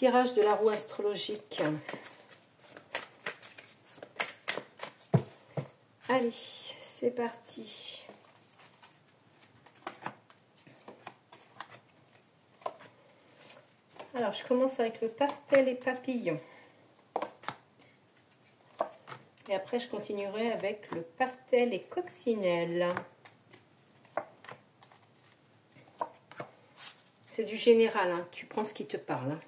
Tirage de la roue astrologique. Allez, c'est parti. Alors, je commence avec le pastel et papillon. Et après, je continuerai avec le pastel et coccinelle. C'est du général, hein. Tu prends ce qui te parle. Hein.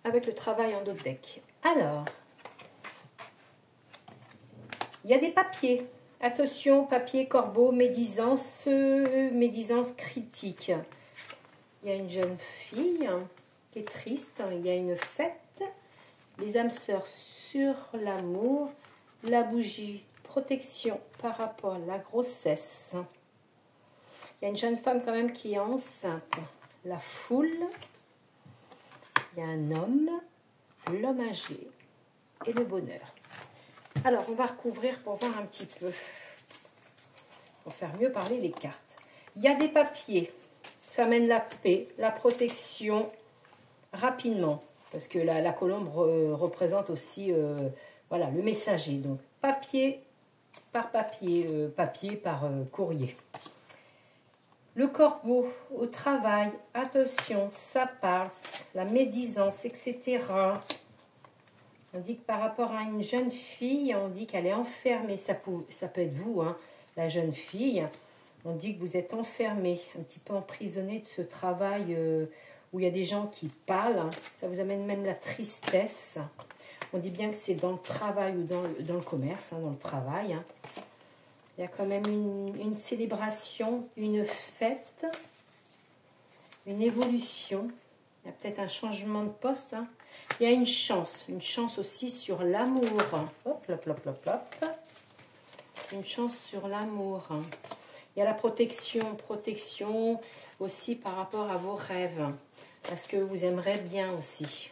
Avec le travail en dos de deck. Alors, il y a des papiers. Attention, papier, corbeau, médisance, médisance critique. Il y a une jeune fille qui est triste. Il y a une fête. Les âmes sœurs sur l'amour. La bougie, protection par rapport à la grossesse. Il y a une jeune femme quand même qui est enceinte. La foule. Il y a un homme, l'homme âgé et le bonheur. Alors, on va recouvrir pour voir un petit peu. Pour faire mieux parler les cartes. Il y a des papiers. Ça amène la paix, la protection rapidement. Parce que la colombe représente aussi voilà, le messager. Donc, papier par papier, papier par courrier. Le corbeau au travail, attention, ça parle, la médisance, etc. On dit que par rapport à une jeune fille, on dit qu'elle est enfermée. Ça peut être vous, hein, la jeune fille. On dit que vous êtes enfermé, un petit peu emprisonné de ce travail où il y a des gens qui parlent. Hein. Ça vous amène même la tristesse. On dit bien que c'est dans le travail ou dans le commerce, hein, dans le travail. Hein. Il y a quand même une célébration, une fête, une évolution. Il y a peut-être un changement de poste. Hein. Il y a une chance aussi sur l'amour. Hop, hop, hop, hop, hop. Une chance sur l'amour. Il y a la protection aussi par rapport à vos rêves. Parce que vous aimerez bien aussi.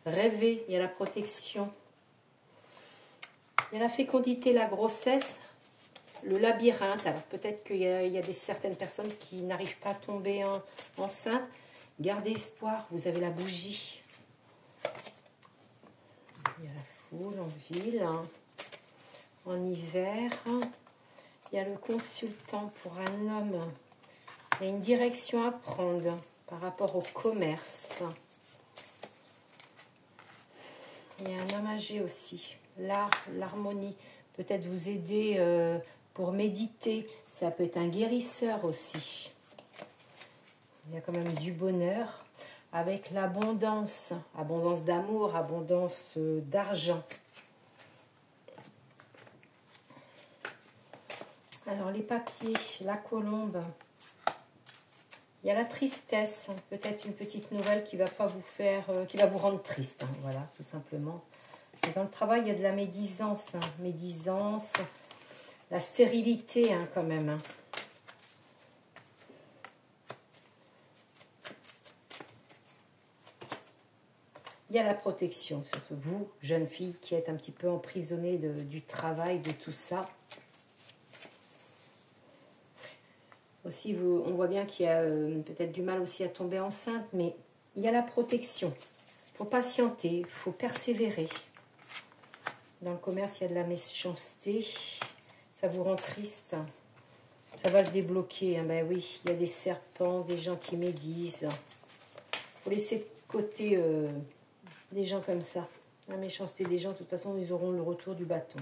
Rêver, il y a la protection. Il y a la fécondité, la grossesse. Le labyrinthe, alors peut-être qu'il y a certaines personnes qui n'arrivent pas à tomber enceinte. Gardez espoir, vous avez la bougie. Il y a la foule en ville, hein. En hiver. Il y a le consultant pour un homme. Il y a une direction à prendre par rapport au commerce. Il y a un homme âgé aussi. L'art, l'harmonie, peut-être vous aider pour méditer. Ça peut être un guérisseur aussi. Il y a quand même du bonheur avec l'abondance. Abondance d'amour, abondance d'argent. Alors les papiers, la colombe. Il y a la tristesse. Peut-être une petite nouvelle qui va pas vous faire, qui va vous rendre triste. Hein, voilà, tout simplement. Et dans le travail, il y a de la médisance. Hein, médisance. La stérilité, hein, quand même. Hein. Il y a la protection, surtout vous, jeune fille, qui êtes un petit peu emprisonnée du travail, de tout ça. Aussi, on voit bien qu'il y a peut-être du mal aussi à tomber enceinte, mais il y a la protection. Il faut patienter, il faut persévérer. Dans le commerce, il y a de la méchanceté. Ça vous rend triste. Ça va se débloquer. Hein. Ben oui, il y a des serpents, des gens qui médisent. Il faut laisser de côté des gens comme ça. La méchanceté des gens, de toute façon, ils auront le retour du bâton.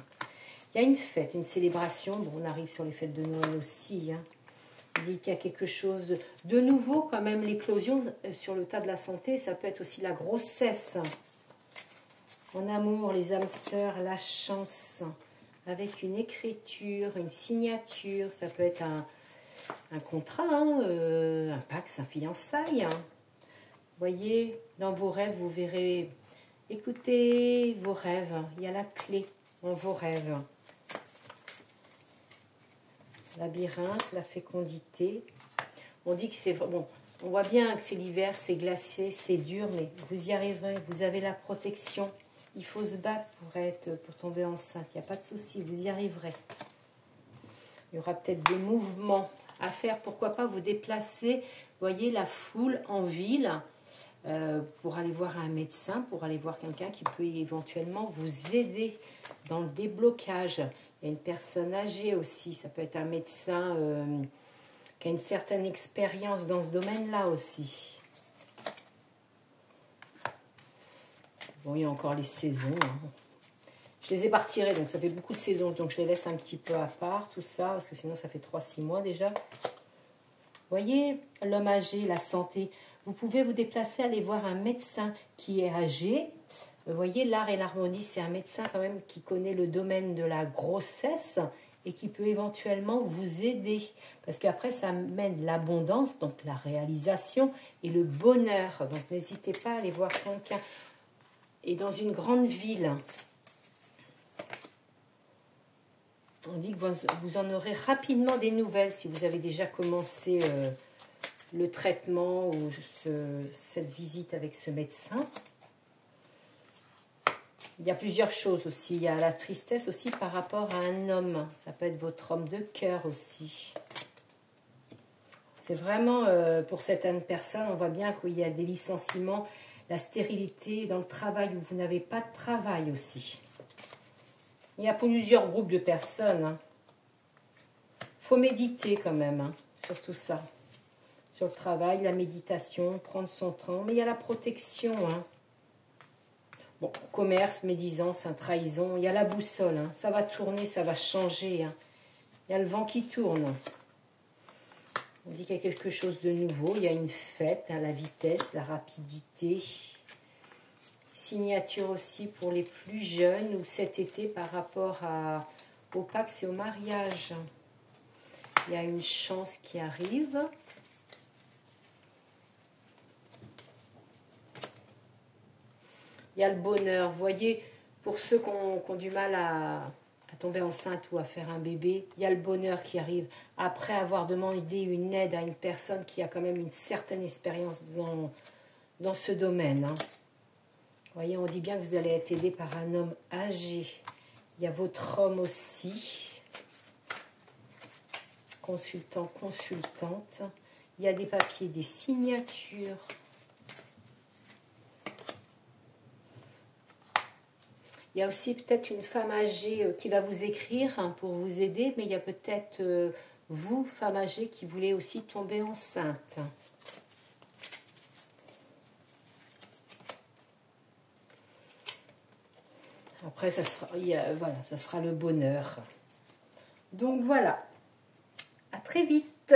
Il y a une fête, une célébration. Bon, on arrive sur les fêtes de Noël aussi. Hein. Il dit qu'il y a quelque chose de nouveau, quand même, l'éclosion sur le tas de la santé. Ça peut être aussi la grossesse. En amour, les âmes sœurs, la chance. Avec une écriture, une signature. Ça peut être un contrat, hein, un pax, un fiançailles. Hein. Vous voyez, dans vos rêves, vous verrez, écoutez vos rêves. Il y a la clé dans vos rêves. Labyrinthe, la fécondité. On dit que c'est... Bon, on voit bien que c'est l'hiver, c'est glacé, c'est dur, mais vous y arriverez. Vous avez la protection. Il faut se battre pour tomber enceinte. Il n'y a pas de souci, vous y arriverez. Il y aura peut-être des mouvements à faire. Pourquoi pas vous déplacer voyez la foule en ville pour aller voir un médecin, pour aller voir quelqu'un qui peut éventuellement vous aider dans le déblocage. Il y a une personne âgée aussi, ça peut être un médecin qui a une certaine expérience dans ce domaine-là aussi. Bon, il y a encore les saisons. Hein. Je les ai pas retirées, donc ça fait beaucoup de saisons. Donc je les laisse un petit peu à part, tout ça, parce que sinon ça fait 3-6 mois déjà. Vous voyez, l'homme âgé, la santé. Vous pouvez vous déplacer, aller voir un médecin qui est âgé. Vous voyez, l'art et l'harmonie, c'est un médecin quand même qui connaît le domaine de la grossesse et qui peut éventuellement vous aider. Parce qu'après, ça mène l'abondance, donc la réalisation et le bonheur. Donc n'hésitez pas à aller voir quelqu'un. Et dans une grande ville, on dit que vous en aurez rapidement des nouvelles si vous avez déjà commencé le traitement ou cette visite avec ce médecin. Il y a plusieurs choses aussi. Il y a la tristesse aussi par rapport à un homme. Ça peut être votre homme de cœur aussi. C'est vraiment, pour certaines personnes, on voit bien qu'il y a des licenciements, la stérilité dans le travail où vous n'avez pas de travail aussi. Il y a plusieurs groupes de personnes. Hein. Faut méditer quand même, hein, sur tout ça. Sur le travail, la méditation, prendre son temps. Mais il y a la protection. Hein. Bon, commerce, médisance, trahison. Il y a la boussole. Hein. Ça va tourner, ça va changer. Hein. Il y a le vent qui tourne. On dit qu'il y a quelque chose de nouveau. Il y a une fête, hein, la vitesse, la rapidité. Signature aussi pour les plus jeunes ou cet été par rapport au Pax et au mariage. Il y a une chance qui arrive. Il y a le bonheur. Vous voyez, pour ceux qui ont du mal à tomber enceinte ou à faire un bébé, il y a le bonheur qui arrive. Après avoir demandé une aide à une personne qui a quand même une certaine expérience dans ce domaine. Hein. Vous voyez, on dit bien que vous allez être aidé par un homme âgé. Il y a votre homme aussi. Consultant, consultante. Il y a des papiers, des signatures. Il y a aussi peut-être une femme âgée qui va vous écrire hein, pour vous aider. Mais il y a peut-être vous, femme âgée, qui voulez aussi tomber enceinte. Après, ça sera, voilà, ça sera le bonheur. Donc voilà, à très vite.